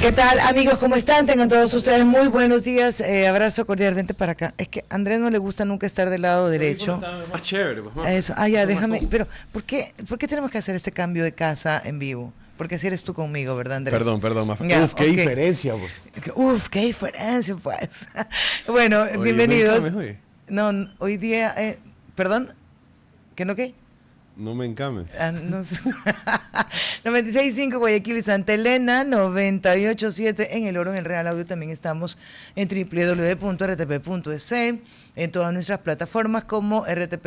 ¿Qué tal, amigos? ¿Cómo están? Tengan todos ustedes muy buenos días. Abrazo cordialmente para acá. Es que a Andrés no le gusta nunca estar del lado derecho. Más chévere, pues, más. Eso. Ah, ya, déjame. Pero, ¿por qué tenemos que hacer este cambio de casa en vivo? Porque si eres tú conmigo, ¿verdad, Andrés? Perdón, más. Ya, Uf, qué diferencia, pues. Uf, qué diferencia, pues. Bueno, Oye, bienvenidos. no, No, hoy día, perdón, ¿qué no qué? No me encames. No sé. 96.5 Guayaquil y Santa Elena, 98.7 en El Oro, en el Real Audio. También estamos en www.rtp.es, en todas nuestras plataformas como RTP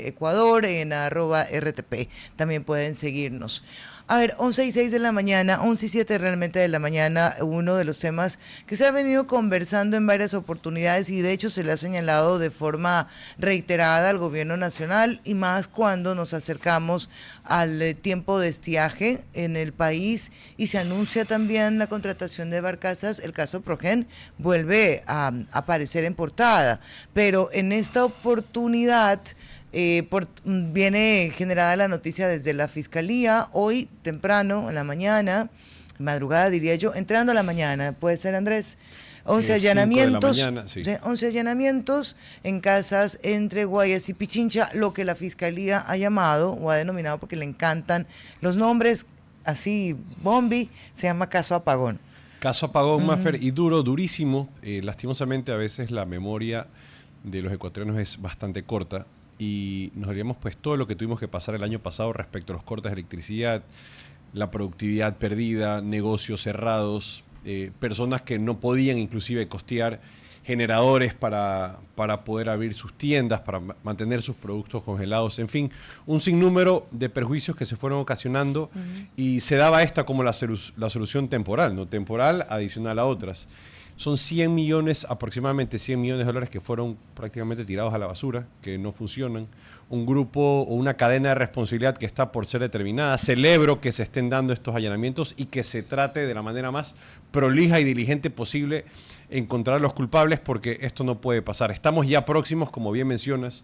Ecuador, en @RTP. También pueden seguirnos. A ver, 11:06 de la mañana, 11:07 realmente de la mañana, uno de los temas que se ha venido conversando en varias oportunidades y de hecho se le ha señalado de forma reiterada al gobierno nacional y más cuando nos acercamos al tiempo de estiaje en el país y se anuncia también la contratación de barcazas. El caso Progen vuelve a aparecer en portada, pero en esta oportunidad viene generada la noticia desde la Fiscalía, hoy temprano, en la mañana, madrugada diría yo, entrando a la mañana, ¿puede ser, Andrés? 11 allanamientos, 5 de la mañana, sí. 11 allanamientos en casas entre Guayas y Pichincha, lo que la Fiscalía ha llamado o ha denominado, porque le encantan los nombres, así, bombi, se llama caso Apagón. Caso Apagón, Maffer, y durísimo. Lastimosamente, a veces la memoria de los ecuatorianos es bastante corta. Y nos haríamos pues todo lo que tuvimos que pasar el año pasado respecto a los cortes de electricidad, la productividad perdida, negocios cerrados, personas que no podían inclusive costear generadores para poder abrir sus tiendas, para mantener sus productos congelados, en fin, un sinnúmero de perjuicios que se fueron ocasionando y se daba esta como la solución temporal, ¿no? Temporal adicional a otras. Son 100 millones, aproximadamente 100 millones de dólares que fueron prácticamente tirados a la basura, que no funcionan. Un grupo o una cadena de responsabilidad que está por ser determinada. Celebro que se estén dando estos allanamientos y que se trate de la manera más prolija y diligente posible encontrar a los culpables, porque esto no puede pasar. Estamos ya próximos, como bien mencionas,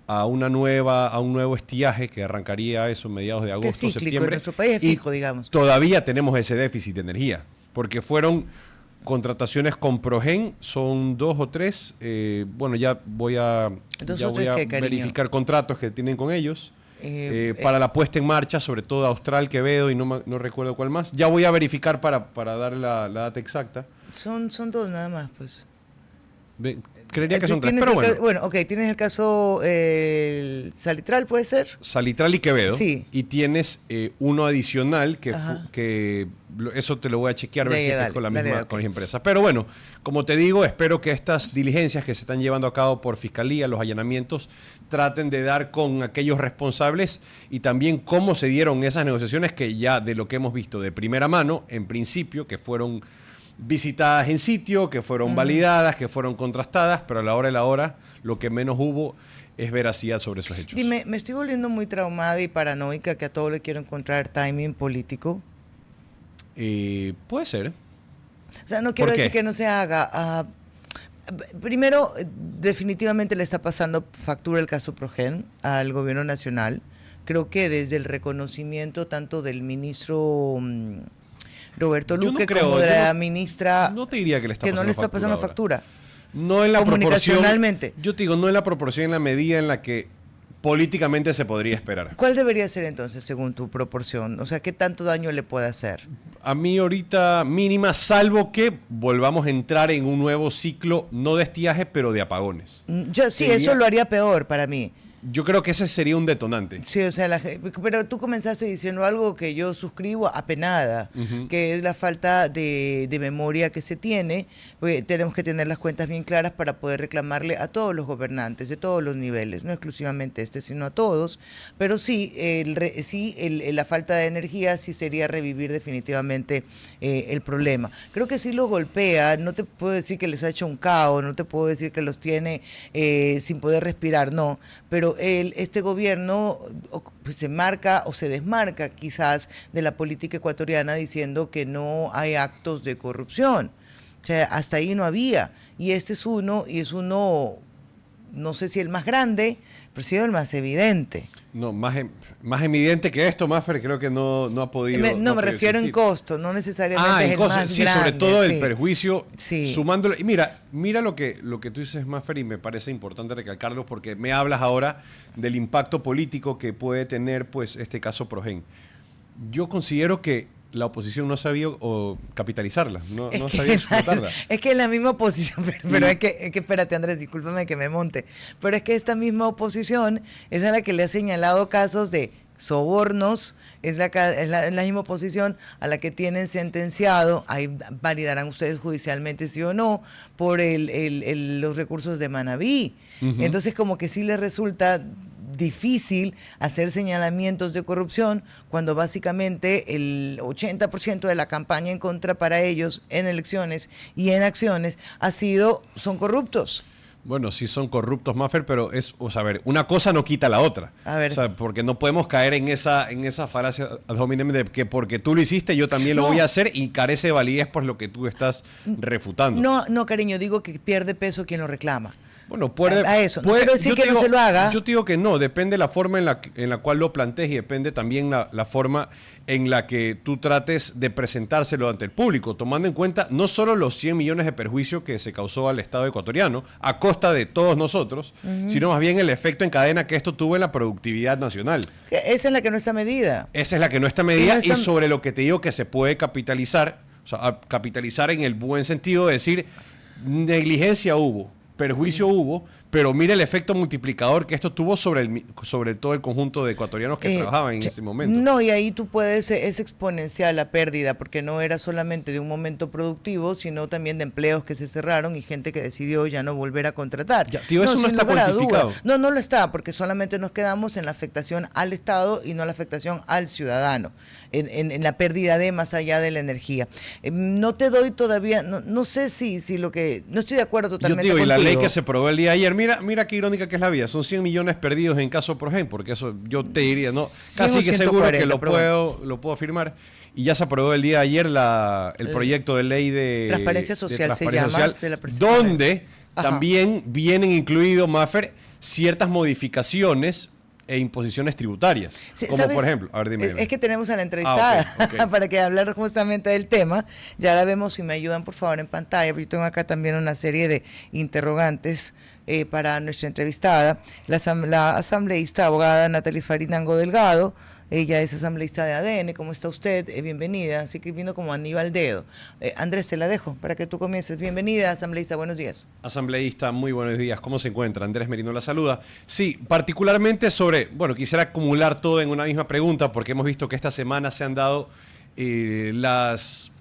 a un nuevo estiaje que arrancaría eso mediados de agosto, cíclico, septiembre. En nuestro país es fijo, digamos. Todavía tenemos ese déficit de energía, porque fueron contrataciones con Progen, son 2 o 3. Bueno, ya voy a verificar contratos que tienen con ellos para la puesta en marcha, sobre todo Austral, Quevedo y no recuerdo cuál más. Ya voy a verificar para dar la data exacta. Son 2 nada más, pues. Creería que son 3, pero bueno. Bueno, ok, tienes el caso Salitral, ¿puede ser? Salitral y Quevedo. Sí. Y tienes uno adicional que eso te lo voy a chequear, ver si es con la misma con las empresas. Pero bueno, como te digo, espero que estas diligencias que se están llevando a cabo por Fiscalía, los allanamientos, traten de dar con aquellos responsables y también cómo se dieron esas negociaciones que ya de lo que hemos visto de primera mano, en principio, que fueron visitadas en sitio, que fueron validadas, que fueron contrastadas, pero a la hora de la hora lo que menos hubo es veracidad sobre esos hechos. Dime, me estoy volviendo muy traumada y paranoica, que a todo le quiero encontrar timing político. Puede ser. O sea, no quiero decir que no se haga. Primero, definitivamente le está pasando factura el caso Progen al gobierno nacional. Creo que desde el reconocimiento tanto del ministro Roberto Luque como de la ministra, no te diría que le está pasando que no le está pasando ahora. factura. No en la comunicacionalmente. Yo te digo, no en la proporción, en la medida en la que políticamente se podría esperar. ¿Cuál debería ser entonces, según tu proporción? O sea, ¿qué tanto daño le puede hacer? A mí ahorita mínima, salvo que volvamos a entrar en un nuevo ciclo, no de estiaje, pero de apagones. Eso lo haría peor para mí. Yo creo que ese sería un detonante. Sí, o sea, pero tú comenzaste diciendo algo que yo suscribo apenada, que es la falta de memoria que se tiene. Tenemos que tener las cuentas bien claras para poder reclamarle a todos los gobernantes, de todos los niveles, no exclusivamente sino a todos. Pero sí, la falta de energía sí sería revivir definitivamente el problema. Creo que sí lo golpea, no te puedo decir que les ha hecho un caos, no te puedo decir que los tiene sin poder respirar, no, pero este gobierno se marca o se desmarca quizás de la política ecuatoriana diciendo que no hay actos de corrupción. O sea, hasta ahí no había. Y este es uno no sé si el más grande, pero sí el más evidente. No, más evidente que esto, Maffer, creo que no ha podido. Me refiero en costo, no necesariamente es en el cosas, más sí, grande. sobre todo sí. el perjuicio, Sí. sumándolo. Y mira lo que tú dices, Maffer, y me parece importante recalcarlo porque me hablas ahora del impacto político que puede tener, pues, este caso Progen. Yo considero que la oposición no sabía capitalizarla, no sabía explotarla. Es que es la misma oposición, pero es que espérate, Andrés, discúlpame que me monte, pero es que esta misma oposición es a la que le ha señalado casos de sobornos, es la misma oposición a la que tienen sentenciado, ahí validarán ustedes judicialmente sí o no, por los recursos de Manabí. Entonces como que sí les resulta difícil hacer señalamientos de corrupción cuando básicamente el 80% de la campaña en contra para ellos en elecciones y en acciones son corruptos. Bueno, sí son corruptos, Maffer, pero a ver, una cosa no quita la otra. A ver. O sea, porque no podemos caer en esa falacia ad hominem de que porque tú lo hiciste, yo también lo voy a hacer y carece de validez por lo que tú estás refutando. No, cariño, digo que pierde peso quien lo reclama. Bueno, a eso. No quiero decir que no se lo haga. Yo te digo que no, depende la forma en la cual lo plantees y depende también la forma en la que tú trates de presentárselo ante el público, tomando en cuenta no solo los 100 millones de perjuicio que se causó al Estado ecuatoriano a costa de todos nosotros, sino más bien el efecto en cadena que esto tuvo en la productividad nacional. Esa es la que no está medida. Esa es la que no está medida y sobre lo que te digo que se puede capitalizar, o sea, capitalizar en el buen sentido de decir, negligencia hubo, perjuicio hubo, pero mira el efecto multiplicador que esto tuvo sobre todo el conjunto de ecuatorianos que trabajaban en ese momento. No, y ahí tú es exponencial la pérdida, porque no era solamente de un momento productivo, sino también de empleos que se cerraron y gente que decidió ya no volver a contratar. Ya, tío, eso no está cuantificado. No lo está, porque solamente nos quedamos en la afectación al Estado y no la afectación al ciudadano, en la pérdida de más allá de la energía. No te doy todavía, no sé si lo que, no estoy de acuerdo totalmente contigo. Y la ley que se aprobó el día de ayer, mira qué irónica que es la vida. Son 100 millones perdidos en caso Progen, porque eso yo te diría, ¿no? Casi que seguro que lo puedo afirmar. Y ya se aprobó el día de ayer el proyecto de ley de Transparencia Social, donde también vienen incluidos, Maffer, ciertas modificaciones e imposiciones tributarias. Sí, como ¿sabes? Por ejemplo, a ver, dime. Es que tenemos a la entrevistada okay. Para que hablar justamente del tema. Ya la vemos, si me ayudan por favor en pantalla. Yo tengo acá también una serie de interrogantes para nuestra entrevistada. La asambleísta abogada Natalie Farinango Delgado. Ella es asambleísta de ADN. ¿Cómo está usted? Bienvenida. Así que vino como Aníbal Dedo. Andrés, te la dejo para que tú comiences. Bienvenida, asambleísta. Buenos días. Asambleísta, muy buenos días. ¿Cómo se encuentra? Andrés Merino la saluda. Sí, particularmente quisiera acumular todo en una misma pregunta porque hemos visto que esta semana se han dado las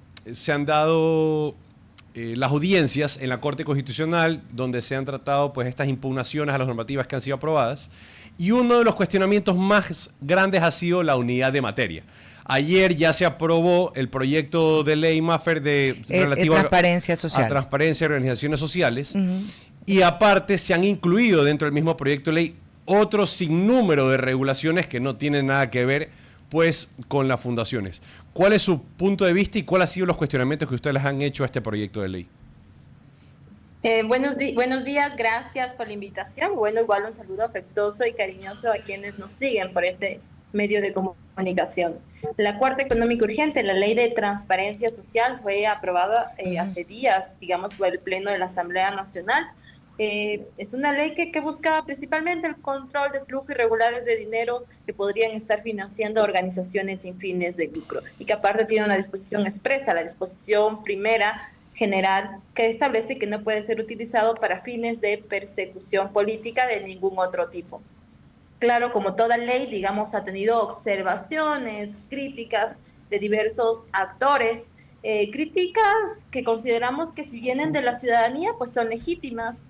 audiencias en la Corte Constitucional donde se han tratado pues estas impugnaciones a las normativas que han sido aprobadas. Y uno de los cuestionamientos más grandes ha sido la unidad de materia. Ayer ya se aprobó el proyecto de ley Maffer relativo transparencia social. A transparencia y organizaciones sociales. Y aparte se han incluido dentro del mismo proyecto de ley otro sinnúmero de regulaciones que no tienen nada que ver pues con las fundaciones. ¿Cuál es su punto de vista y cuáles han sido los cuestionamientos que ustedes les han hecho a este proyecto de ley? Buenos días, gracias por la invitación. Bueno, igual un saludo afectuoso y cariñoso a quienes nos siguen por este medio de comunicación. La Cuarta Económica Urgente, la Ley de Transparencia Social, fue aprobada hace días, digamos, por el Pleno de la Asamblea Nacional. Es una ley que busca principalmente el control de flujos irregulares de dinero que podrían estar financiando organizaciones sin fines de lucro y que aparte tiene una disposición expresa, la disposición primera general, que establece que no puede ser utilizado para fines de persecución política de ningún otro tipo. Claro, como toda ley, digamos, ha tenido observaciones, críticas de diversos actores, críticas que consideramos que si vienen de la ciudadanía, pues son legítimas,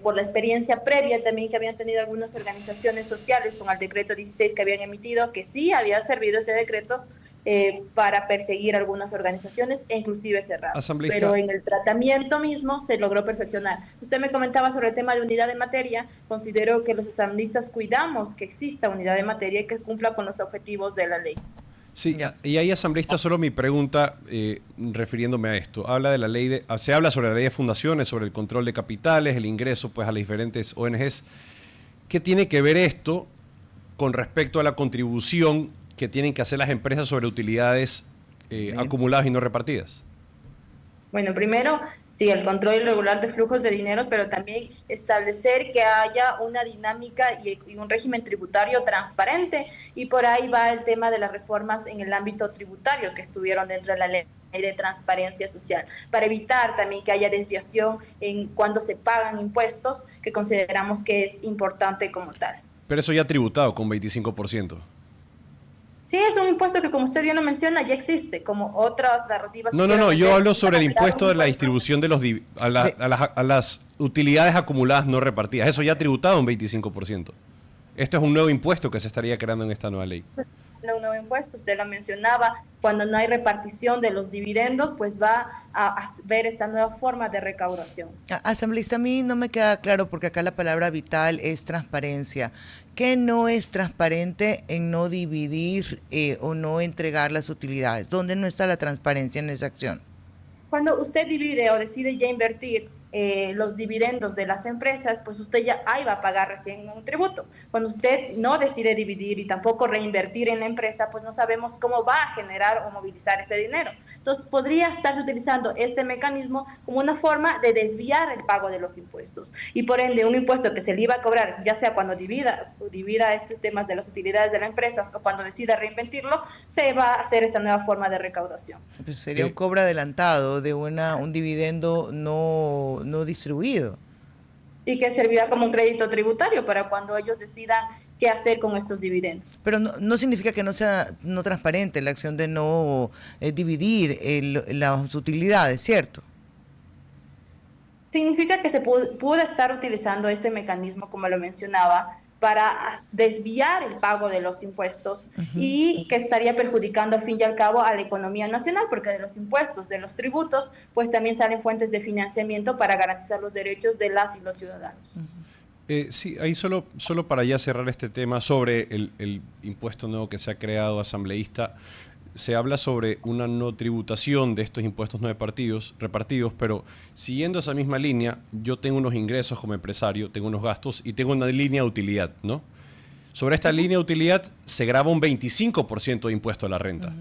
por la experiencia previa también que habían tenido algunas organizaciones sociales con el decreto 16 que habían emitido, que sí había servido ese decreto para perseguir algunas organizaciones e inclusive cerradas. Pero en el tratamiento mismo se logró perfeccionar. Usted me comentaba sobre el tema de unidad de materia. Considero que los asambleístas cuidamos que exista unidad de materia y que cumpla con los objetivos de la ley. Sí, Ya. y ahí, asambleísta, solo mi pregunta refiriéndome a esto. Habla de la ley se habla sobre la ley de fundaciones, sobre el control de capitales, el ingreso pues a las diferentes ONGs. ¿Qué tiene que ver esto con respecto a la contribución que tienen que hacer las empresas sobre utilidades acumuladas y no repartidas? Bueno, primero, sí, el control regular de flujos de dineros, pero también establecer que haya una dinámica y un régimen tributario transparente. Y por ahí va el tema de las reformas en el ámbito tributario que estuvieron dentro de la ley de transparencia social, para evitar también que haya desviación en cuando se pagan impuestos, que consideramos que es importante como tal. Pero eso ya tributado con 25%. Sí, es un impuesto que, como usted bien lo menciona, ya existe, como otras narrativas No, no, no, quisieron yo vender, hablo sobre el para crear impuesto un de la impuesto. distribución de De- a las utilidades acumuladas no repartidas. Eso ya tributado un 25%. Esto es un nuevo impuesto que se estaría creando en esta nueva ley. De un nuevo impuesto, usted lo mencionaba, cuando no hay repartición de los dividendos, pues va a ver esta nueva forma de recaudación. Asambleísta, a mí no me queda claro porque acá la palabra vital es transparencia. ¿Qué no es transparente en no dividir o no entregar las utilidades? ¿Dónde no está la transparencia en esa acción? Cuando usted divide o decide ya invertir los dividendos de las empresas, pues usted ya ahí va a pagar recién un tributo. Cuando usted no decide dividir y tampoco reinvertir en la empresa, pues no sabemos cómo va a generar o movilizar ese dinero. Entonces, podría estarse utilizando este mecanismo como una forma de desviar el pago de los impuestos. Y por ende, un impuesto que se le iba a cobrar, ya sea cuando divida estos temas de las utilidades de las empresas o cuando decida reinvertirlo, se va a hacer esta nueva forma de recaudación. Pues sería un Eh, cobro adelantado de un dividendo no distribuido. Y que servirá como un crédito tributario para cuando ellos decidan qué hacer con estos dividendos. Pero no significa que no sea no transparente la acción de no dividir las utilidades, ¿cierto? Significa que se pudo estar utilizando este mecanismo, como lo mencionaba, para desviar el pago de los impuestos Ujú. y que estaría perjudicando al fin y al cabo a la economía nacional, porque de los impuestos, de los tributos, pues también salen fuentes de financiamiento para garantizar los derechos de las y los ciudadanos. sí, ahí solo para ya cerrar este tema sobre el impuesto nuevo que se ha creado, asambleísta, se habla sobre una no tributación de estos impuestos no repartidos, pero siguiendo esa misma línea, yo tengo unos ingresos como empresario, tengo unos gastos y tengo una línea de utilidad, ¿no? Sobre esta línea de utilidad se graba un 25% de impuesto a la renta.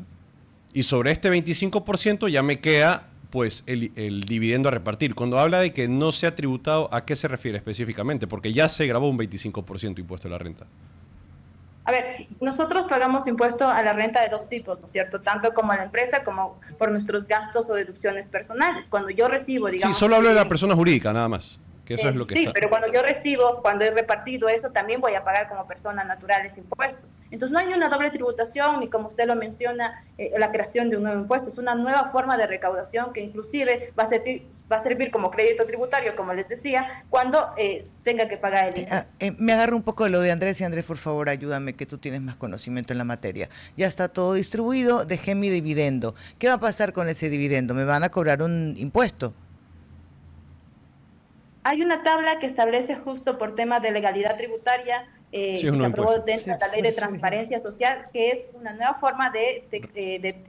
Y sobre este 25% ya me queda pues el dividendo a repartir. Cuando habla de que no se ha tributado, ¿a qué se refiere específicamente? Porque ya se grabó un 25% impuesto a la renta. A ver, nosotros pagamos impuesto a la renta de dos tipos, ¿no es cierto? Tanto como a la empresa como por nuestros gastos o deducciones personales. Cuando yo recibo, Sí, digamos, solo un hablo de la dividendo. persona jurídica, nada más. Que eso es lo que Sí, está. pero cuando yo recibo, cuando es repartido eso, también voy a pagar como persona natural ese impuesto. Entonces no hay una doble tributación, ni como usted lo menciona, la creación de un nuevo impuesto. Es una nueva forma de recaudación que inclusive va a servir como crédito tributario, como les decía, cuando tenga que pagar el impuesto. Me agarro un poco de lo de Andrés y Andrés, por favor, ayúdame, que tú tienes más conocimiento en la materia. Ya está todo distribuido, dejé mi dividendo. ¿Qué va a pasar con ese dividendo? ¿Me van a cobrar un impuesto? Hay una tabla que establece justo por temas de legalidad tributaria Sí, es que un se nuevo aprobó impuesto. dentro Sí, de la ley por de eso dije. transparencia social, que es una nueva forma de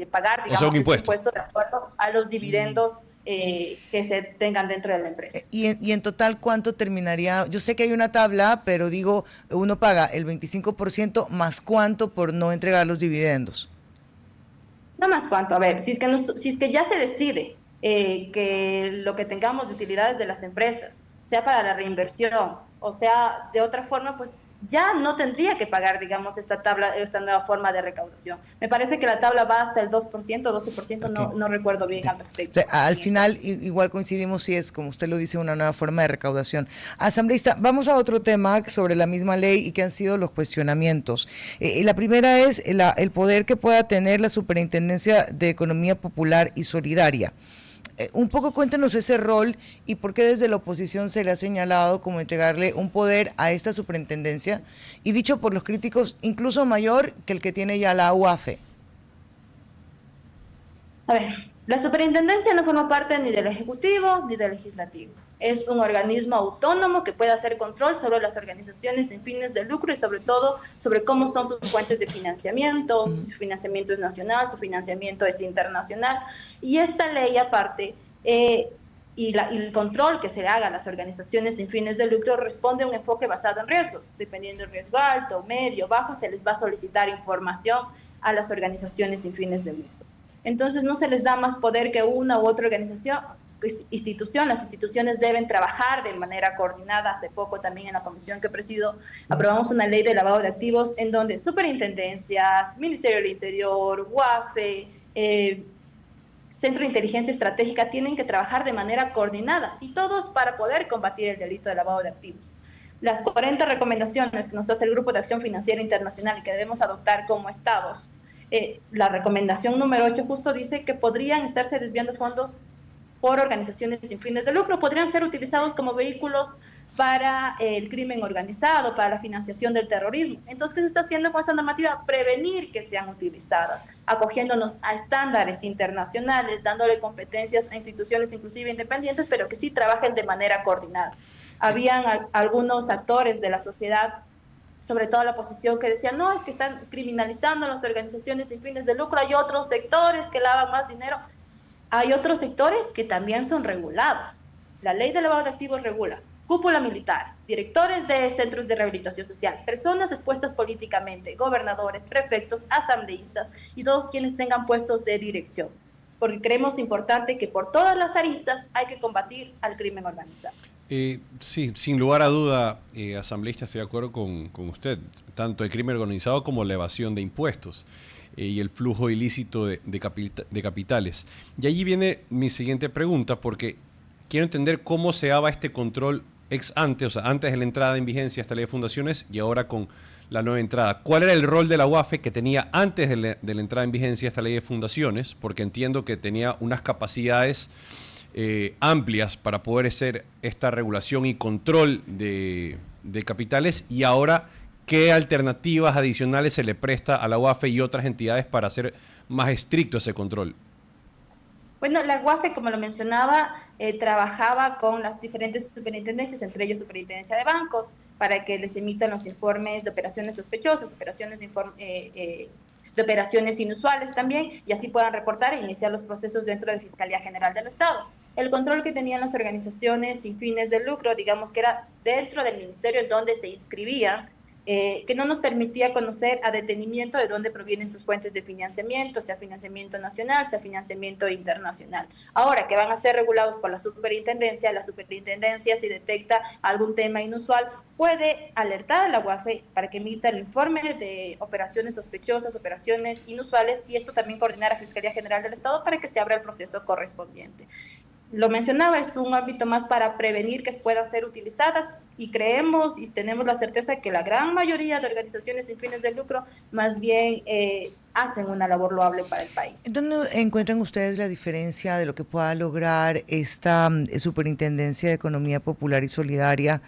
pagar, O sea, un digamos, este impuesto. impuesto de acuerdo a los dividendos que se tengan dentro de la empresa. Y en total, ¿cuánto terminaría? Yo sé que hay una tabla, pero digo, uno paga el 25% más cuánto por no entregar los dividendos. No más cuánto, a ver, si es que ya se decide que lo que tengamos de utilidades de las empresas sea para la reinversión o sea de otra forma, pues ya no tendría que pagar, digamos, esta tabla, esta nueva forma de recaudación. Me parece que la tabla va hasta el 2%, 12%, Ok. no recuerdo bien al O respecto. sea, al final, igual coincidimos si es, como usted lo dice, una nueva forma de recaudación. Asambleísta, vamos a otro tema sobre la misma ley y que han sido los cuestionamientos. La primera es el poder que pueda tener la Superintendencia de Economía Popular y Solidaria. Un poco cuéntenos ese rol y por qué desde la oposición se le ha señalado como entregarle un poder a esta superintendencia y dicho por los críticos incluso mayor que el que tiene ya la UAFE. A ver, La superintendencia no forma parte ni del Ejecutivo ni del Legislativo. Es un organismo autónomo que puede hacer control sobre las organizaciones sin fines de lucro y sobre todo sobre cómo son sus fuentes de financiamiento, su financiamiento es nacional, su financiamiento es internacional. Y esta ley aparte y el control que se le haga a las organizaciones sin fines de lucro responde a un enfoque basado en riesgos. Dependiendo del riesgo alto, medio, bajo, se les va a solicitar información a las organizaciones sin fines de lucro. Entonces no se les da más poder que una u otra organización, institución. Las instituciones deben trabajar de manera coordinada. Hace poco también en la comisión que presido aprobamos una ley de lavado de activos en donde superintendencias, Ministerio del Interior, UAFE, Centro de Inteligencia Estratégica tienen que trabajar de manera coordinada y todos para poder combatir el delito de lavado de activos. Las 40 recomendaciones que nos hace el Grupo de Acción Financiera Internacional y que debemos adoptar como estados, la recomendación número 8 justo dice que podrían estarse desviando fondos por organizaciones sin fines de lucro, podrían ser utilizados como vehículos para el crimen organizado, para la financiación del terrorismo. Entonces, ¿qué se está haciendo con esta normativa? Prevenir que sean utilizadas, acogiéndonos a estándares internacionales, dándole competencias a instituciones inclusive independientes, pero que sí trabajen de manera coordinada. Habían algunos actores de la sociedad, sobre todo la oposición, que decían, no, es que están criminalizando a las organizaciones sin fines de lucro, hay otros sectores que lavan más dinero. Hay otros sectores que también son regulados. La ley de lavado de activos regula cúpula militar, directores de centros de rehabilitación social, personas expuestas políticamente, gobernadores, prefectos, asambleístas y todos quienes tengan puestos de dirección. Porque creemos importante que por todas las aristas hay que combatir al crimen organizado. Sí, sin lugar a duda, asambleísta, estoy de acuerdo con usted. Tanto el crimen organizado como la evasión de impuestos. Y el flujo ilícito de capitales. Y allí viene mi siguiente pregunta, porque quiero entender cómo se daba este control ex ante, o sea, antes de la entrada en vigencia esta ley de fundaciones y ahora con la nueva entrada. ¿Cuál era el rol de la UAFE que tenía antes de la entrada en vigencia esta ley de fundaciones? Porque entiendo que tenía unas capacidades amplias para poder hacer esta regulación y control de capitales, y ahora ¿qué alternativas adicionales se le presta a la UAFE y otras entidades para hacer más estricto ese control? Bueno, la UAFE, como lo mencionaba, trabajaba con las diferentes superintendencias, entre ellos Superintendencia de Bancos, para que les emitan los informes de operaciones sospechosas, operaciones de operaciones inusuales también, y así puedan reportar e iniciar los procesos dentro de Fiscalía General del Estado. El control que tenían las organizaciones sin fines de lucro, digamos que era dentro del ministerio en donde se inscribían, que no nos permitía conocer a detenimiento de dónde provienen sus fuentes de financiamiento, sea financiamiento nacional, sea financiamiento internacional. Ahora que van a ser regulados por la superintendencia si detecta algún tema inusual, puede alertar a la UAFE para que emita el informe de operaciones sospechosas, operaciones inusuales, y esto también coordinar a Fiscalía General del Estado para que se abra el proceso correspondiente. Lo mencionaba, es un ámbito más para prevenir que puedan ser utilizadas, y creemos y tenemos la certeza que la gran mayoría de organizaciones sin fines de lucro más bien hacen una labor loable para el país. ¿Dónde encuentran ustedes la diferencia de lo que pueda lograr esta Superintendencia de Economía Popular y Solidaria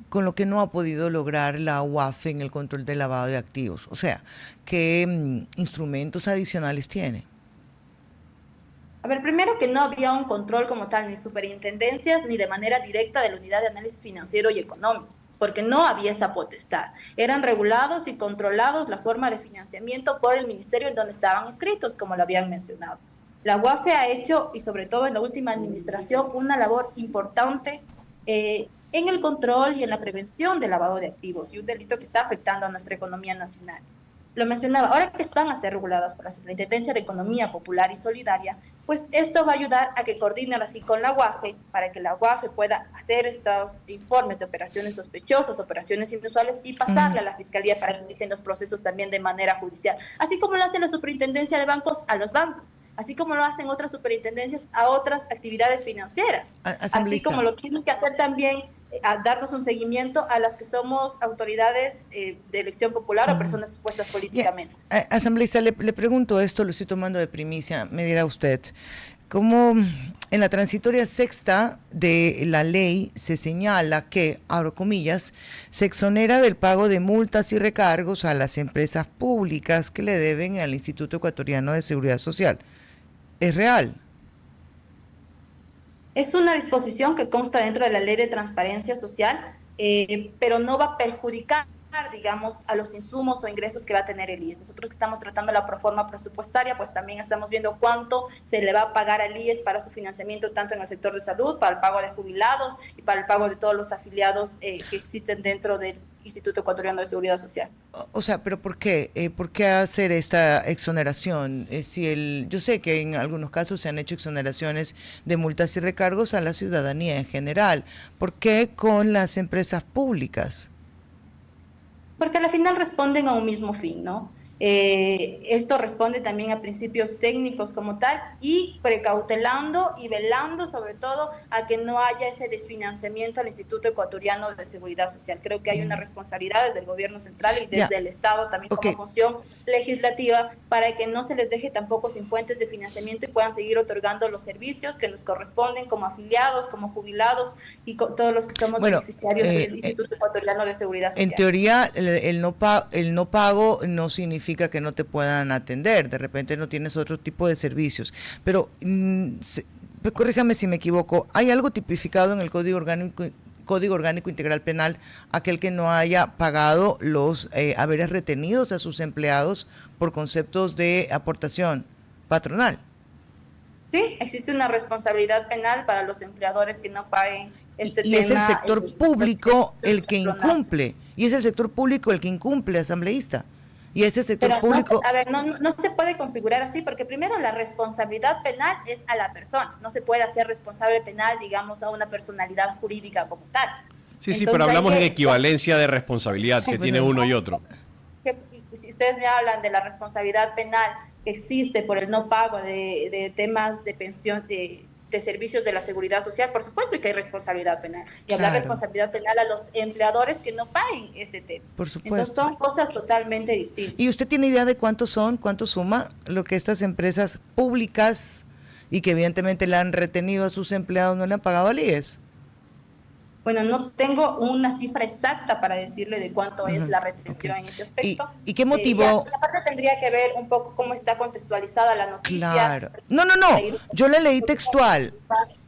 con lo que no ha podido lograr la UAFE en el control del lavado de activos? O sea, ¿qué instrumentos adicionales tiene? A ver, primero que no había un control como tal, ni superintendencias, ni de manera directa de la Unidad de Análisis Financiero y Económico, porque no había esa potestad. Eran regulados y controlados la forma de financiamiento por el ministerio en donde estaban inscritos, como lo habían mencionado. La UAFE ha hecho, y sobre todo en la última administración, una labor importante en el control y en la prevención del lavado de activos, y un delito que está afectando a nuestra economía nacional. Lo mencionaba, ahora que están a ser reguladas por la Superintendencia de Economía Popular y Solidaria, pues esto va a ayudar a que coordinen así con la UAFE, para que la UAFE pueda hacer estos informes de operaciones sospechosas, operaciones inusuales, y pasarle a la Fiscalía para que inicien los procesos también de manera judicial, así como lo hace la Superintendencia de Bancos a los bancos, así como lo hacen otras superintendencias a otras actividades financieras, así como lo tienen que hacer también a darnos un seguimiento a las que somos autoridades de elección popular o personas expuestas políticamente. Asambleísta, le pregunto esto, lo estoy tomando de primicia, me dirá usted, ¿cómo en la transitoria sexta de la ley se señala que, abro comillas, se exonera del pago de multas y recargos a las empresas públicas que le deben al Instituto Ecuatoriano de Seguridad Social? ¿Es real? Es una disposición que consta dentro de la Ley de Transparencia Social, pero no va a perjudicar, digamos, a los insumos o ingresos que va a tener el IES. Nosotros que estamos tratando la proforma presupuestaria, pues también estamos viendo cuánto se le va a pagar al IES para su financiamiento, tanto en el sector de salud, para el pago de jubilados y para el pago de todos los afiliados que existen dentro del Instituto Ecuatoriano de Seguridad Social. O sea, pero ¿por qué? ¿Por qué hacer esta exoneración? Yo sé que en algunos casos se han hecho exoneraciones de multas y recargos a la ciudadanía en general. ¿Por qué con las empresas públicas? Porque al final responden a un mismo fin, ¿no? Esto responde también a principios técnicos como tal y precautelando y velando sobre todo a que no haya ese desfinanciamiento al Instituto Ecuatoriano de Seguridad Social. Creo que hay una responsabilidad desde el gobierno central y desde el Estado también como función legislativa para que no se les deje tampoco sin fuentes de financiamiento y puedan seguir otorgando los servicios que nos corresponden como afiliados, como jubilados y todos los que somos beneficiarios del Instituto Ecuatoriano de Seguridad Social. En teoría, el no pago no significa que no te puedan atender, de repente no tienes otro tipo de servicios, pero corríjame si me equivoco, ¿hay algo tipificado en el Código Orgánico Integral Penal aquel que no haya pagado los haberes retenidos a sus empleados por conceptos de aportación patronal? Sí, existe una responsabilidad penal para los empleadores que no paguen este tema. Y es el sector público el que incumple, y es el sector público el que incumple, asambleísta. Y ese sector público... No se puede configurar así, porque primero la responsabilidad penal es a la persona. No se puede hacer responsable penal, digamos, a una personalidad jurídica como tal. Sí, entonces, pero hablamos de equivalencia de responsabilidad que tiene uno y otro. Si ustedes me hablan de la responsabilidad penal que existe por el no pago de temas de pensión, de servicios de la seguridad social, por supuesto que hay responsabilidad penal. Y hablar de responsabilidad penal a los empleadores que no paguen este tema. Por supuesto. Entonces son cosas totalmente distintas. ¿Y usted tiene idea de cuánto suma lo que estas empresas públicas y que evidentemente le han retenido a sus empleados no le han pagado al IES? Bueno, no tengo una cifra exacta para decirle de cuánto es la retención en ese aspecto. ¿Y qué motivó? La parte tendría que ver un poco cómo está contextualizada la noticia. Claro. No. Yo le leí textual.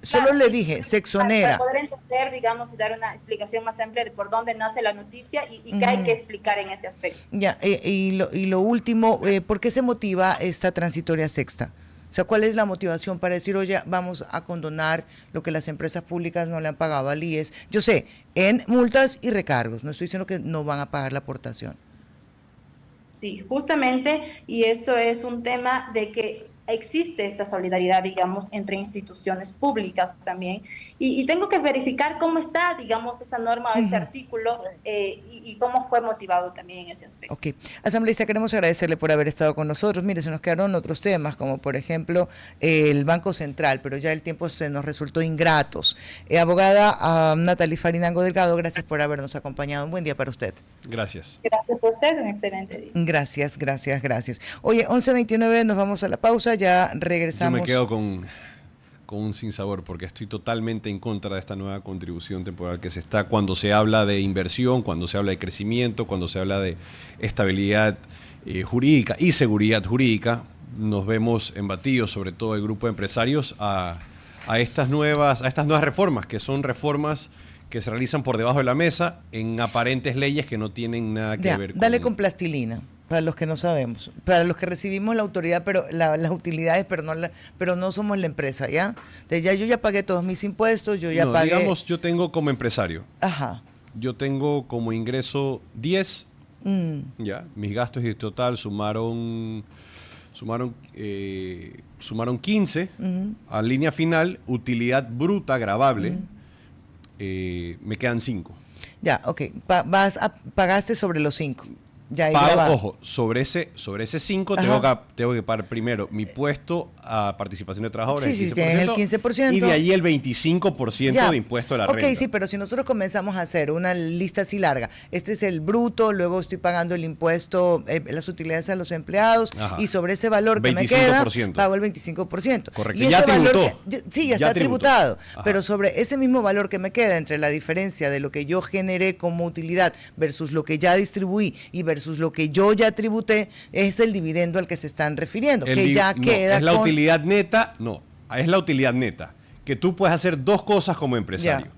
Solo le dije, se exonera. Para poder entender, digamos, y dar una explicación más amplia de por dónde nace la noticia y qué hay que explicar en ese aspecto. Ya, y lo último, ¿por qué se motiva esta transitoria sexta? O sea, ¿cuál es la motivación para decir, oye, vamos a condonar lo que las empresas públicas no le han pagado al IES? Yo sé, en multas y recargos, no estoy diciendo que no van a pagar la aportación. Sí, justamente, y eso es un tema de que existe esta solidaridad, digamos, entre instituciones públicas también. Y tengo que verificar cómo está, digamos, esa norma, ese artículo y cómo fue motivado también en ese aspecto. Ok. Asambleísta, queremos agradecerle por haber estado con nosotros. Mire, se nos quedaron otros temas, como por ejemplo el Banco Central, pero ya el tiempo se nos resultó ingratos. Abogada Natalie Farinango Delgado, gracias por habernos acompañado. Un buen día para usted. Gracias. Gracias a usted, un excelente día. Gracias. Oye, 11:29, nos vamos a la pausa. Ya regresamos. Yo me quedo con un sinsabor porque estoy totalmente en contra de esta nueva contribución temporal que se está cuando se habla de inversión, cuando se habla de crecimiento, cuando se habla de estabilidad jurídica y seguridad jurídica. Nos vemos embatidos, sobre todo el grupo de empresarios, a estas nuevas reformas, que son reformas que se realizan por debajo de la mesa en aparentes leyes que no tienen nada que ver Dale con plastilina. Para los que no sabemos, para los que recibimos la autoridad, pero las utilidades, pero no somos la empresa, ¿ya? Entonces yo ya pagué todos mis impuestos, yo ya pagué. Digamos, yo tengo como empresario. Ajá. Yo tengo como ingreso 10, ya, mis gastos en total sumaron 15, a línea final, utilidad bruta gravable, me quedan 5. Ya, ok, pagaste sobre los 5. Ya, ojo, sobre ese 5 tengo que pagar primero mi impuesto a participación de trabajadores. Sí, tienes el 15%. Y de ahí el 25% de impuesto a la renta. Ok, sí, pero si nosotros comenzamos a hacer una lista así larga, este es el bruto, luego estoy pagando el impuesto, las utilidades a los empleados, y sobre ese valor que me queda, pago el 25%. Correcto, y ya tributó. Ya está tributó. tributado, pero sobre ese mismo valor que me queda entre la diferencia de lo que yo generé como utilidad versus lo que ya distribuí y versus versus lo que yo ya tributé, es el dividendo al que se están refiriendo, que ya no, queda es la utilidad neta, no, es la utilidad neta, que tú puedes hacer dos cosas como empresario. Ya.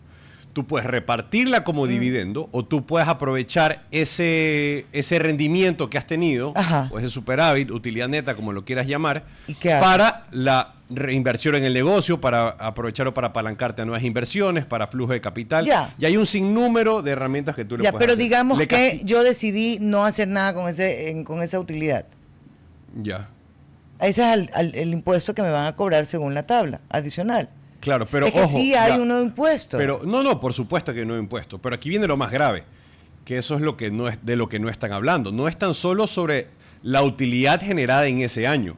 Tú puedes repartirla como dividendo o tú puedes aprovechar ese rendimiento que has tenido, Ajá. o ese superávit, utilidad neta, como lo quieras llamar, ¿Y qué haces? para la reinversión en el negocio, para aprovecharlo para apalancarte a nuevas inversiones, para flujo de capital. Ya. Y hay un sinnúmero de herramientas que tú le Ya, puedes pero hacer. digamos Le que casti- yo decidí no hacer nada con esa utilidad. Ya. Ese es el impuesto que me van a cobrar según la tabla adicional. Claro, pero es que ojo, sí hay ya. uno impuesto. Pero no, por supuesto que no hay impuesto. Pero aquí viene lo más grave, que eso es lo que no es de lo que no están hablando. No es tan solo sobre la utilidad generada en ese año.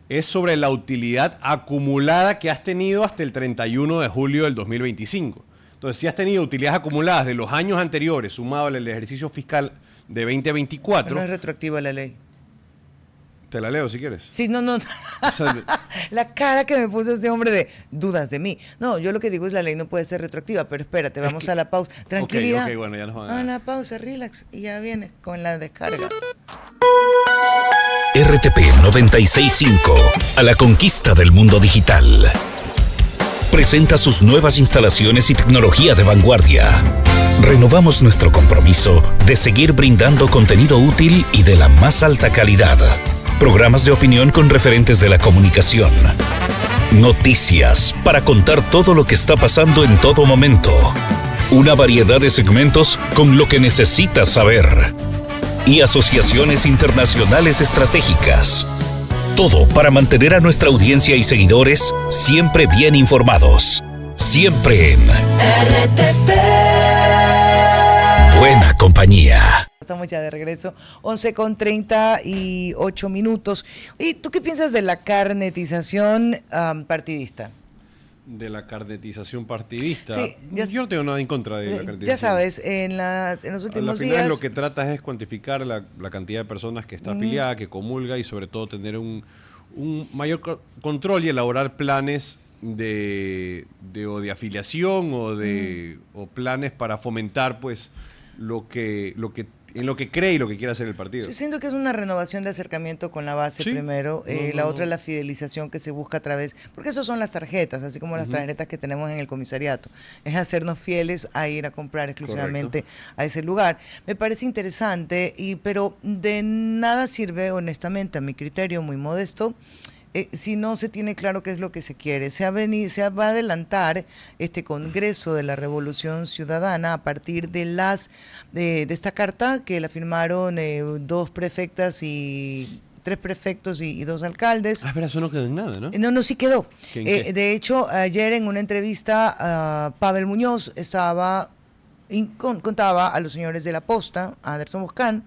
Es sobre la utilidad acumulada que has tenido hasta el 31 de julio del 2025. Entonces, si has tenido utilidades acumuladas de los años anteriores, sumado al ejercicio fiscal de 2024, No es retroactiva la ley. te la leo si quieres. Sí, no. O sea, La cara que me puso este hombre de dudas de mí. No, yo lo que digo es la ley no puede ser retroactiva, pero espérate, vamos a la pausa. Tranquilidad. ok, bueno, ya nos van a A dar. la pausa, relax, y ya vienes con la descarga. RTP 965, a la conquista del mundo digital. Presenta sus nuevas instalaciones y tecnología de vanguardia. Renovamos nuestro compromiso de seguir brindando contenido útil y de la más alta calidad. Programas de opinión con referentes de la comunicación. Noticias para contar todo lo que está pasando en todo momento. Una variedad de segmentos con lo que necesitas saber. Y asociaciones internacionales estratégicas. Todo para mantener a nuestra audiencia y seguidores siempre bien informados. Siempre en RTP. buena compañía. Estamos ya de regreso, 11:38. ¿Y tú qué piensas de la carnetización partidista? De la carnetización partidista. Sí, ya Yo no tengo nada en contra de la carnetización. Ya sabes, en los últimos Al final días... lo que tratas es cuantificar la cantidad de personas que está afiliada, que comulga y sobre todo tener un mayor control y elaborar planes de afiliación o planes para fomentar pues en lo que cree y lo que quiere hacer el partido. Yo siento que es una renovación de acercamiento con la base Sí. primero, No, la no, otra no. es la fidelización que se busca a través, porque eso son las tarjetas, así como las tarjetas que tenemos en el comisariato, es hacernos fieles a ir a comprar exclusivamente a ese lugar. Me parece interesante, pero de nada sirve, honestamente, a mi criterio muy modesto, si no se tiene claro qué es lo que se quiere. Se va a adelantar este Congreso de la Revolución Ciudadana a partir de esta carta que la firmaron dos prefectas y 3 prefectos y 2 alcaldes. Pero eso no quedó en nada, ¿no? No, sí quedó. ¿En qué? De hecho, ayer en una entrevista, Pavel Muñoz contaba a los señores de la Posta, a Anderson Boscan,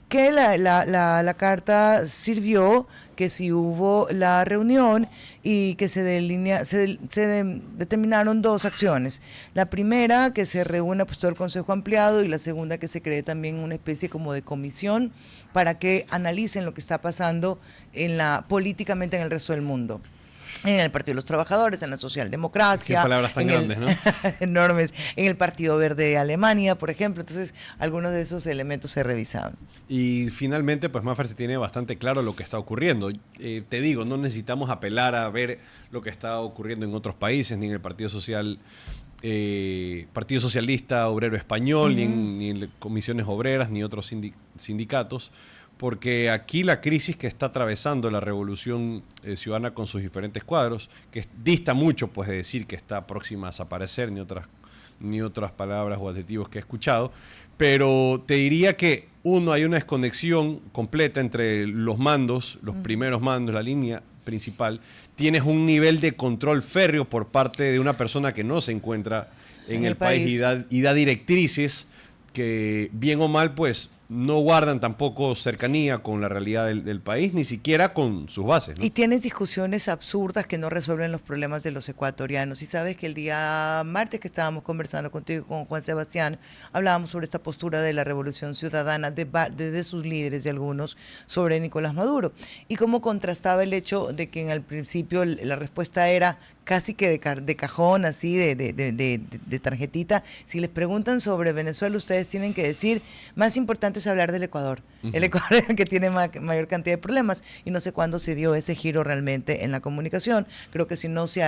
que la carta sirvió, que si hubo la reunión y que se determinaron 2 acciones. La primera, que se reúna pues todo el Consejo Ampliado, y la segunda, que se cree también una especie como de comisión para que analicen lo que está pasando políticamente en el resto del mundo. En el Partido de los Trabajadores, en la Socialdemocracia. Qué palabras tan grandes, ¿no? Enormes. En el Partido Verde de Alemania, por ejemplo. Entonces, algunos de esos elementos se revisaban. Y finalmente, pues Maffer se tiene bastante claro lo que está ocurriendo. Te digo, no necesitamos apelar a ver lo que está ocurriendo en otros países, ni en el Partido Socialista Obrero Español, ni en comisiones obreras, ni otros sindicatos, porque aquí la crisis que está atravesando la revolución ciudadana con sus diferentes cuadros, que dista mucho pues de decir que está próxima a desaparecer, ni otras palabras o adjetivos que he escuchado, pero te diría que hay una desconexión completa entre los mandos, los primeros mandos, la línea principal. Tienes un nivel de control férreo por parte de una persona que no se encuentra en el país y da directrices que bien o mal pues no guardan tampoco cercanía con la realidad del país, ni siquiera con sus bases, ¿no? Y tienes discusiones absurdas que no resuelven los problemas de los ecuatorianos. Y sabes que el día martes que estábamos conversando contigo con Juan Sebastián, hablábamos sobre esta postura de la Revolución Ciudadana, de sus líderes, de algunos, sobre Nicolás Maduro. Y cómo contrastaba el hecho de que en el principio la respuesta era casi que de cajón, así, de tarjetita. Si les preguntan sobre Venezuela, ustedes tienen que decir, más importante es hablar del Ecuador. El Ecuador es el que tiene mayor cantidad de problemas y no sé cuándo se dio ese giro realmente en la comunicación. Creo que si no se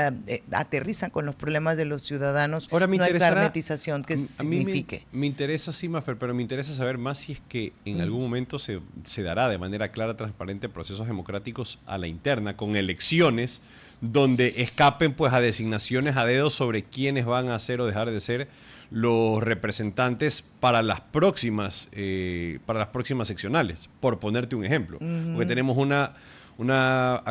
aterrizan con los problemas de los ciudadanos, Ahora no hay carnetización que a mí signifique. me interesa, sí, Mafer, pero me interesa saber más si es que en algún momento se dará de manera clara, transparente, procesos democráticos a la interna, con elecciones donde escapen pues a designaciones a dedo sobre quiénes van a ser o dejar de ser los representantes para las próximas seccionales, por ponerte un ejemplo. Porque tenemos una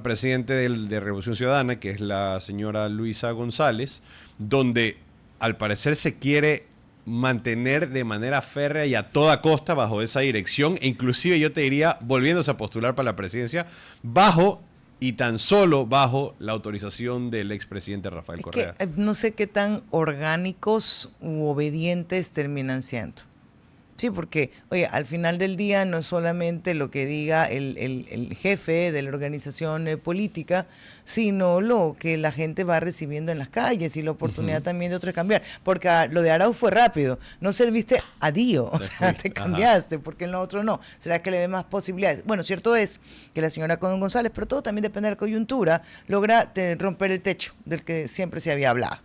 presidente de Revolución Ciudadana, que es la señora Luisa González, donde al parecer se quiere mantener de manera férrea y a toda costa bajo esa dirección, e inclusive yo te diría, volviéndose a postular para la presidencia, bajo y tan solo bajo la autorización del expresidente Rafael Correa. Que, no sé qué tan orgánicos u obedientes terminan siendo. Sí, porque, oye, al final del día no es solamente lo que diga el jefe de la organización política, sino lo que la gente va recibiendo en las calles y la oportunidad también de otros de cambiar. Porque lo de Arauz fue rápido, no serviste a Dio, o sea, te cambiaste, porque en lo otro no. ¿Será que le ve más posibilidades? Bueno, cierto es que la señora González, pero todo también depende de la coyuntura, logra romper el techo del que siempre se había hablado.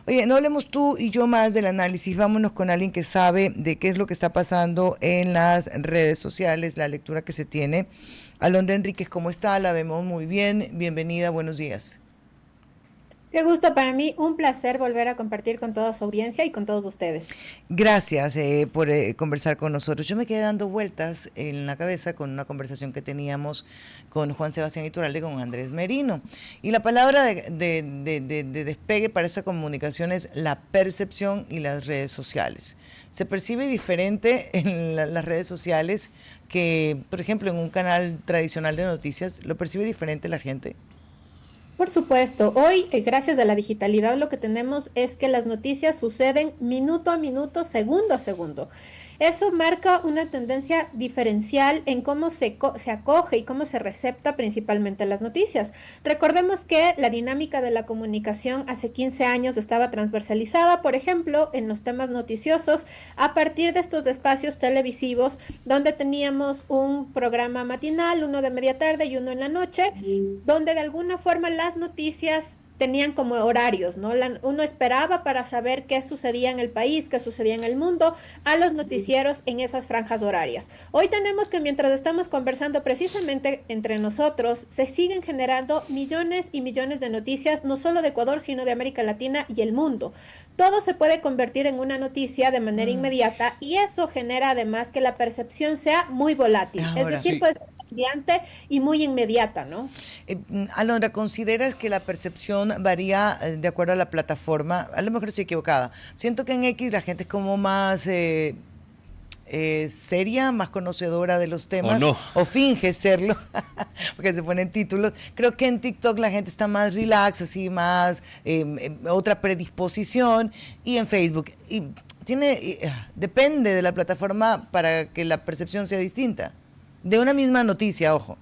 Oye, no hablemos tú y yo más del análisis, vámonos con alguien que sabe de qué es lo que está pasando en las redes sociales, la lectura que se tiene. Alondra Enríquez, ¿cómo está? La vemos muy bien, bienvenida, buenos días. Qué gusto para mí, un placer volver a compartir con toda su audiencia y con todos ustedes. Gracias por conversar con nosotros. Yo me quedé dando vueltas en la cabeza con una conversación que teníamos con Juan Sebastián Iturralde, con Andrés Merino. Y la palabra de despegue para esta comunicación es la percepción y las redes sociales. Se percibe diferente en las redes sociales que, por ejemplo, en un canal tradicional de noticias, ¿lo percibe diferente la gente? Por supuesto, hoy, gracias a la digitalidad, lo que tenemos es que las noticias suceden minuto a minuto, segundo a segundo. Eso marca una tendencia diferencial en cómo se acoge y cómo se recepta principalmente las noticias. Recordemos que la dinámica de la comunicación hace 15 años estaba transversalizada, por ejemplo, en los temas noticiosos, a partir de estos espacios televisivos, donde teníamos un programa matinal, uno de media tarde y uno en la noche, donde de alguna forma las noticias tenían como horarios, ¿no? Uno esperaba para saber qué sucedía en el país, qué sucedía en el mundo, a los noticieros en esas franjas horarias. Hoy tenemos que mientras estamos conversando precisamente entre nosotros, se siguen generando millones y millones de noticias, no solo de Ecuador, sino de América Latina y el mundo. Todo se puede convertir en una noticia de manera inmediata y eso genera además que la percepción sea muy volátil. Ahora, es decir, puede ser cambiante y muy inmediata, ¿no? Alondra, ¿consideras que la percepción varía de acuerdo a la plataforma? A lo mejor estoy equivocada. Siento que en X la gente es como más seria, más conocedora de los temas, o finge serlo, porque se ponen títulos. Creo que en TikTok la gente está más relax, así más otra predisposición, y en Facebook. Y depende de la plataforma para que la percepción sea distinta. De una misma noticia, ojo.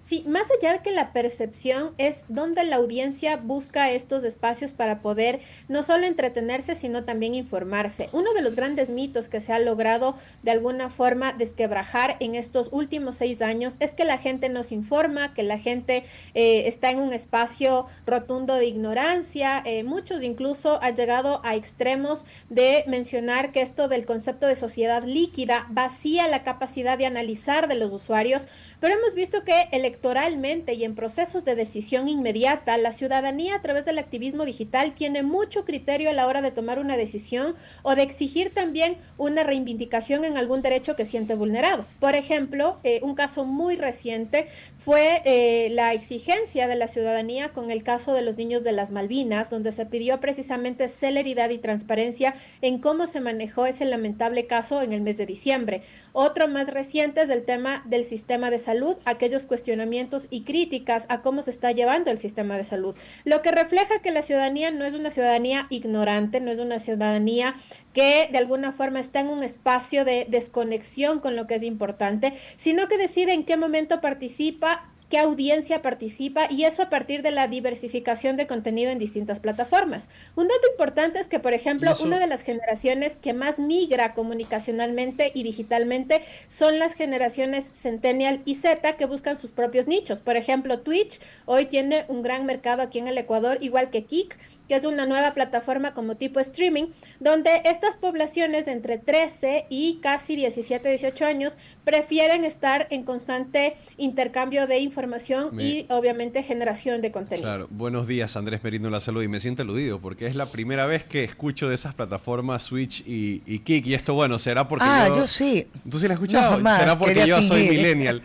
Sí, más allá de que la percepción es donde la audiencia busca estos espacios para poder no solo entretenerse, sino también informarse. Uno de los grandes mitos que se ha logrado de alguna forma desquebrajar en estos últimos 6 años es que la gente no se informa, que la gente está en un espacio rotundo de ignorancia. Muchos incluso han llegado a extremos de mencionar que esto del concepto de sociedad líquida vacía la capacidad de analizar de los usuarios, pero hemos visto que electoralmente y en procesos de decisión inmediata, la ciudadanía a través del activismo digital tiene mucho criterio a la hora de tomar una decisión o de exigir también una reivindicación en algún derecho que siente vulnerado. Por ejemplo, un caso muy reciente fue la exigencia de la ciudadanía con el caso de los niños de las Malvinas, donde se pidió precisamente celeridad y transparencia en cómo se manejó ese lamentable caso en el mes de diciembre. Otro más reciente es el tema del sistema de salud, aquellos cuestionamientos y críticas a cómo se está llevando el sistema de salud, lo que refleja que la ciudadanía no es una ciudadanía ignorante, no es una ciudadanía que de alguna forma está en un espacio de desconexión con lo que es importante, sino que decide en qué momento participa qué audiencia participa, y eso a partir de la diversificación de contenido en distintas plataformas. Un dato importante es que, por ejemplo, una de las generaciones que más migra comunicacionalmente y digitalmente son las generaciones Centennial y Z, que buscan sus propios nichos. Por ejemplo, Twitch hoy tiene un gran mercado aquí en el Ecuador, igual que Kik, que es una nueva plataforma como tipo streaming, donde estas poblaciones entre 13 y casi 17, 18 años prefieren estar en constante intercambio de información y obviamente generación de contenido. Claro, buenos días, Andrés Merino, la salud, y me siento aludido porque es la primera vez que escucho de esas plataformas Switch y Kik, y esto, bueno, será porque yo sí. ¿Tú sí la has escuchado? No, será porque yo soy fingir. millennial.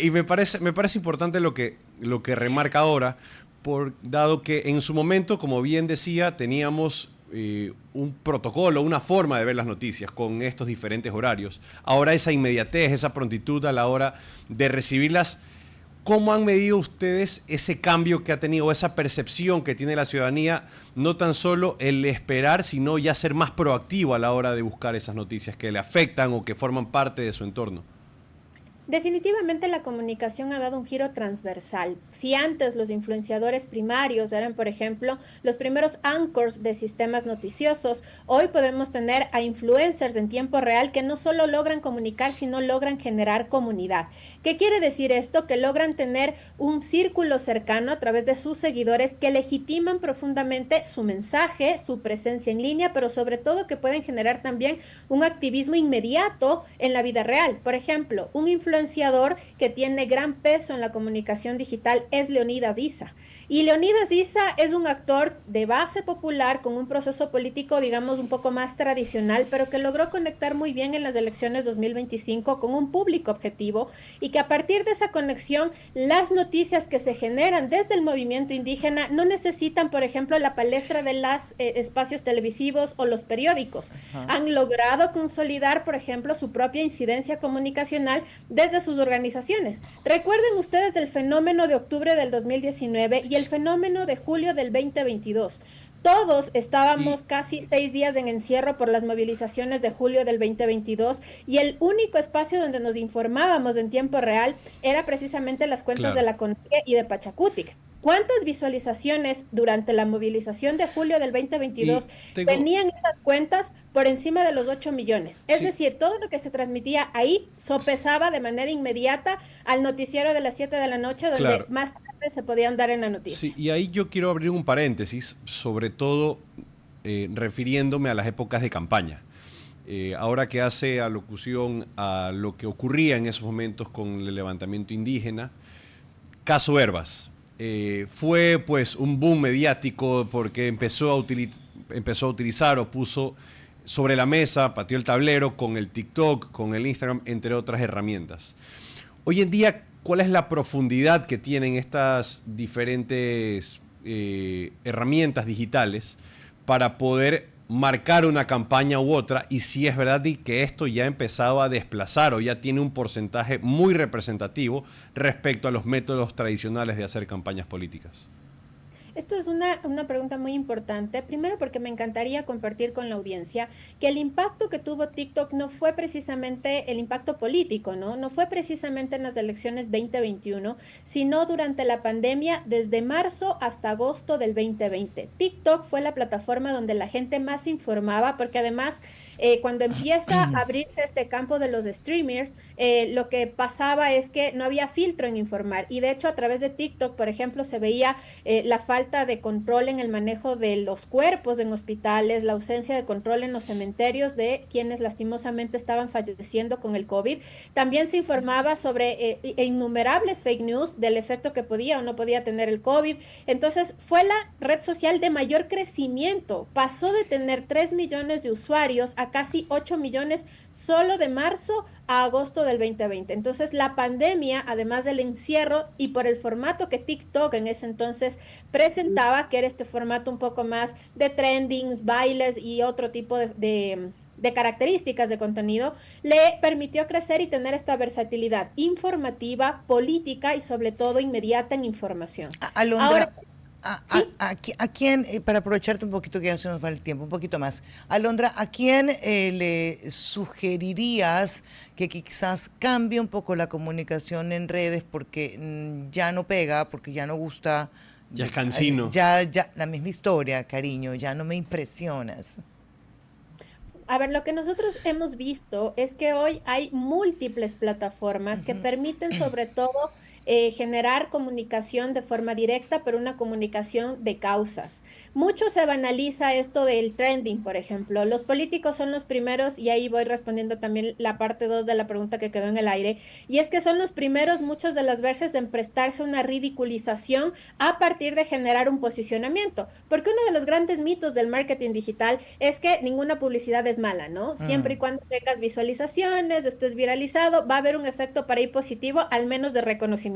Y me parece importante lo que remarca ahora, dado que en su momento, como bien decía, teníamos un protocolo, una forma de ver las noticias con estos diferentes horarios. Ahora esa inmediatez, esa prontitud a la hora de recibirlas, ¿cómo han medido ustedes ese cambio que ha tenido, esa percepción que tiene la ciudadanía, no tan solo el esperar, sino ya ser más proactivo a la hora de buscar esas noticias que le afectan o que forman parte de su entorno? Definitivamente la comunicación ha dado un giro transversal. Si antes los influenciadores primarios eran, por ejemplo, los primeros anchors de sistemas noticiosos, hoy podemos tener a influencers en tiempo real que no solo logran comunicar, sino logran generar comunidad. ¿Qué quiere decir esto? Que logran tener un círculo cercano a través de sus seguidores que legitiman profundamente su mensaje, su presencia en línea, pero sobre todo que pueden generar también un activismo inmediato en la vida real. Por ejemplo, un influenciador que tiene gran peso en la comunicación digital es Leonidas Issa. Y Leonidas Issa es un actor de base popular con un proceso político, digamos, un poco más tradicional, pero que logró conectar muy bien en las elecciones 2025 con un público objetivo, y que a partir de esa conexión, las noticias que se generan desde el movimiento indígena no necesitan, por ejemplo, la palestra de los espacios televisivos o los periódicos. Han logrado consolidar, por ejemplo, su propia incidencia comunicacional desde sus organizaciones. Recuerden ustedes el fenómeno de octubre del 2019 y el fenómeno de julio del 2022. Todos estábamos casi 6 días en encierro por las movilizaciones de julio del 2022, y el único espacio donde nos informábamos en tiempo real era precisamente las cuentas de la CONAIE y de Pachacutic. ¿Cuántas visualizaciones durante la movilización de julio del 2022 tenían esas cuentas? Por encima de los 8 millones. Es decir, todo lo que se transmitía ahí sopesaba de manera inmediata al noticiero de las 7 de la noche, donde más tarde se podían dar en la noticia. Sí, y ahí yo quiero abrir un paréntesis, sobre todo refiriéndome a las épocas de campaña. Ahora que hace alocución a lo que ocurría en esos momentos con el levantamiento indígena, caso Herbas. Fue pues un boom mediático porque empezó a utilizar o puso sobre la mesa, pateó el tablero con el TikTok, con el Instagram, entre otras herramientas. Hoy en día, ¿cuál es la profundidad que tienen estas diferentes herramientas digitales para poder marcar una campaña u otra? Y si es verdad que esto ya ha empezado a desplazar o ya tiene un porcentaje muy representativo respecto a los métodos tradicionales de hacer campañas políticas. Esto es una pregunta muy importante, primero porque me encantaría compartir con la audiencia que el impacto que tuvo TikTok no fue precisamente el impacto político, ¿no? No fue precisamente en las elecciones 2021, sino durante la pandemia desde marzo hasta agosto del 2020. TikTok fue la plataforma donde la gente más informaba, porque además cuando empieza a abrirse este campo de los streamers, lo que pasaba es que no había filtro en informar, y de hecho a través de TikTok, por ejemplo, se veía la falta de control en el manejo de los cuerpos en hospitales, la ausencia de control en los cementerios de quienes lastimosamente estaban falleciendo con el COVID. También se informaba sobre innumerables fake news del efecto que podía o no podía tener el COVID. Entonces fue la red social de mayor crecimiento. Pasó de tener 3 millones de usuarios a casi 8 millones solo de marzo a agosto del 2020. Entonces la pandemia, además del encierro y por el formato que TikTok en ese entonces presentaba, que era este formato un poco más de trendings, bailes y otro tipo de características de contenido, le permitió crecer y tener esta versatilidad informativa, política y sobre todo inmediata en información. Alondra, ¿A quién, para aprovecharte un poquito que ya se nos va el tiempo, un poquito más, Alondra, ¿a quién le sugerirías que quizás cambie un poco la comunicación en redes porque ya no pega, porque ya no gusta? Ya es cansino. Ya, la misma historia, cariño, ya no me impresionas. A ver, lo que nosotros hemos visto es que hoy hay múltiples plataformas que permiten sobre todo generar comunicación de forma directa, pero una comunicación de causas. Mucho se banaliza esto del trending, por ejemplo. Los políticos son los primeros, y ahí voy respondiendo también la parte 2 de la pregunta que quedó en el aire, y es que son los primeros muchas de las veces en prestarse una ridiculización a partir de generar un posicionamiento. Porque uno de los grandes mitos del marketing digital es que ninguna publicidad es mala, ¿no? Siempre y cuando tengas visualizaciones, estés viralizado, va a haber un efecto para ir positivo, al menos de reconocimiento.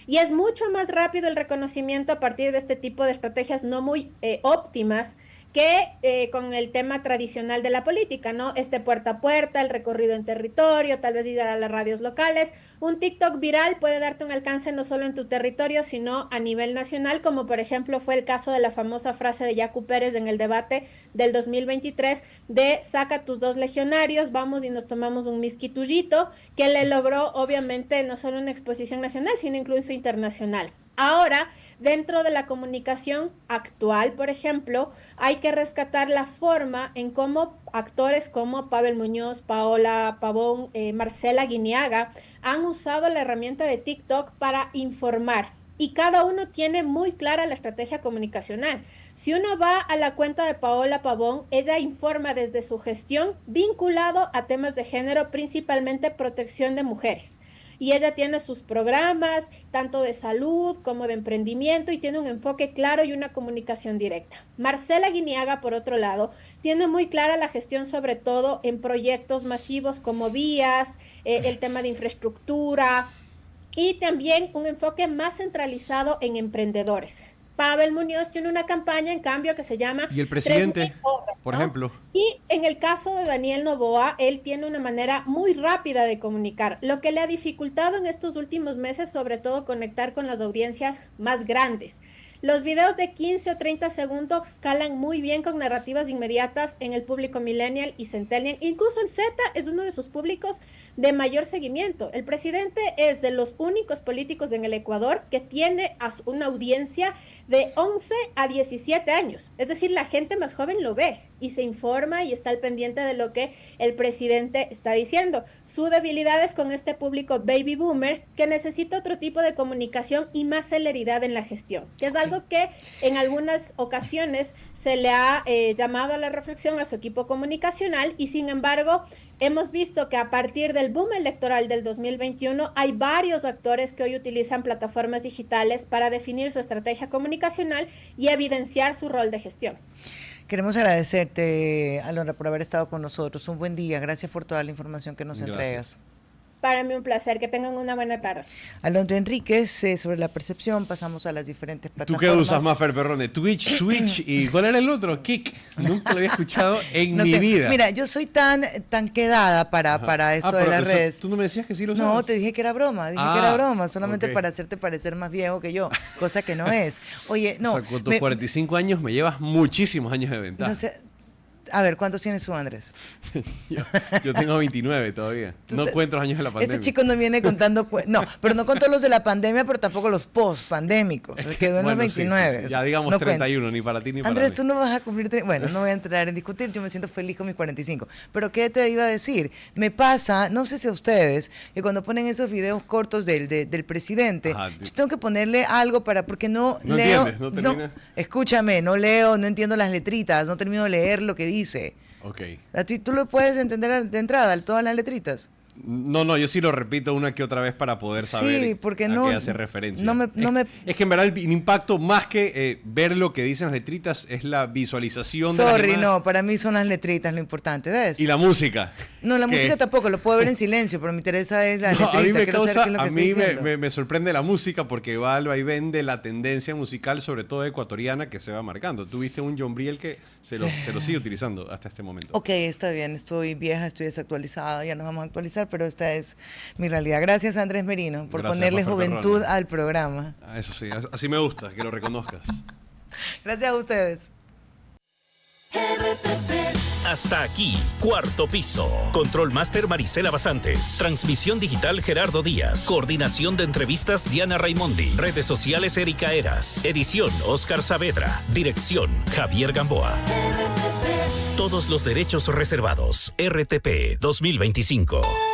Y es mucho más rápido el reconocimiento a partir de este tipo de estrategias no muy óptimas que con el tema tradicional de la política, ¿no? Este puerta a puerta, el recorrido en territorio, tal vez ir a las radios locales. Un TikTok viral puede darte un alcance no solo en tu territorio, sino a nivel nacional, como por ejemplo fue el caso de la famosa frase de Yacu Pérez en el debate del 2023 de saca tus 2 legionarios, vamos y nos tomamos un misquitullito, que le logró obviamente no solo una exposición nacional, sino incluso internacional. Ahora, dentro de la comunicación actual, por ejemplo, hay que rescatar la forma en cómo actores como Pavel Muñoz, Paola Pavón, Marcela Guiniaga han usado la herramienta de TikTok para informar. Y cada uno tiene muy clara la estrategia comunicacional. Si uno va a la cuenta de Paola Pavón, ella informa desde su gestión vinculado a temas de género, principalmente protección de mujeres. Y ella tiene sus programas, tanto de salud como de emprendimiento, y tiene un enfoque claro y una comunicación directa. Marcela Guiniaga, por otro lado, tiene muy clara la gestión, sobre todo en proyectos masivos como vías, el tema de infraestructura, y también un enfoque más centralizado en emprendedores. Pavel Muñoz tiene una campaña, en cambio, que se llama... Y el presidente, obras, por ¿no? ejemplo. Y en el caso de Daniel Noboa, él tiene una manera muy rápida de comunicar, lo que le ha dificultado en estos últimos meses, sobre todo conectar con las audiencias más grandes. Los videos de 15 o 30 segundos escalan muy bien con narrativas inmediatas en el público millennial y centennial. Incluso el Z es uno de sus públicos de mayor seguimiento. El presidente es de los únicos políticos en el Ecuador que tiene una audiencia de 11 a 17 años. Es decir, la gente más joven lo ve y se informa y está al pendiente de lo que el presidente está diciendo. Su debilidad es con este público baby boomer que necesita otro tipo de comunicación y más celeridad en la gestión, que es algo que en algunas ocasiones se le ha llamado a la reflexión a su equipo comunicacional, y sin embargo hemos visto que a partir del boom electoral del 2021 hay varios actores que hoy utilizan plataformas digitales para definir su estrategia comunicacional y evidenciar su rol de gestión. Queremos agradecerte, Alondra, por haber estado con nosotros. Un buen día. Gracias por toda la información que nos entregas. Para mí un placer, que tengan una buena tarde. Alondra Enríquez, sobre la percepción, pasamos a las diferentes plataformas. ¿Tú qué usas, Mafer Perrone? Twitch, Switch y ¿cuál era el otro? Kik. Nunca lo había escuchado en mi vida. Mira, yo soy tan quedada para esto de las redes. ¿Tú no me decías que sí lo usabas? No, te dije que era broma, solamente para hacerte parecer más viejo que yo, cosa que no es. Oye, no. O sea, con tus 45 años me llevas muchísimos años de ventaja. Entonces, a ver, ¿cuántos tienes tú, Andrés? yo tengo 29 todavía. No cuento los años de la pandemia. Este chico no viene contando... No, pero no contó los de la pandemia, pero tampoco los post-pandémicos. Quedó en los 29. Sí. Ya digamos no 31, ni para ti ni Andrés, para mí. tú no vas a cumplir... Bueno, no voy a entrar en discutir, yo me siento feliz con mis 45. Pero ¿qué te iba a decir? Me pasa, no sé si a ustedes, que cuando ponen esos videos cortos del presidente, yo tengo que ponerle algo para... Porque no leo... Entiendes, no terminas. Escúchame, no leo, no entiendo las letritas, no termino de leer lo que dice. Ok. ¿A ti tú lo puedes entender de entrada, todas las letritas? No, yo sí lo repito una que otra vez para poder saber porque a qué hace referencia. Es que en verdad el impacto, más que ver lo que dicen las letritas, es la visualización de no, para mí son las letritas lo importante, ¿ves? Y la música. No, la música tampoco, lo puedo ver en silencio, pero me interesa es la letrita. A mí me sorprende la música porque va al vaivén de la tendencia musical, sobre todo ecuatoriana, que se va marcando. Tuviste un John Briel que se lo sigue utilizando hasta este momento. Ok, está bien, estoy vieja, estoy desactualizada, ya nos vamos a actualizar, pero esta es mi realidad. Gracias, Andrés Merino, por ponerle juventud al programa. Eso sí, así me gusta, que lo reconozcas. Gracias a ustedes. Hasta aquí, Cuarto Piso. Control Master Marisela Basantes. Transmisión digital Gerardo Díaz. Coordinación de entrevistas Diana Raimondi. Redes sociales Erika Eras. Edición Oscar Saavedra. Dirección Javier Gamboa. Todos los derechos reservados. RTP 2025.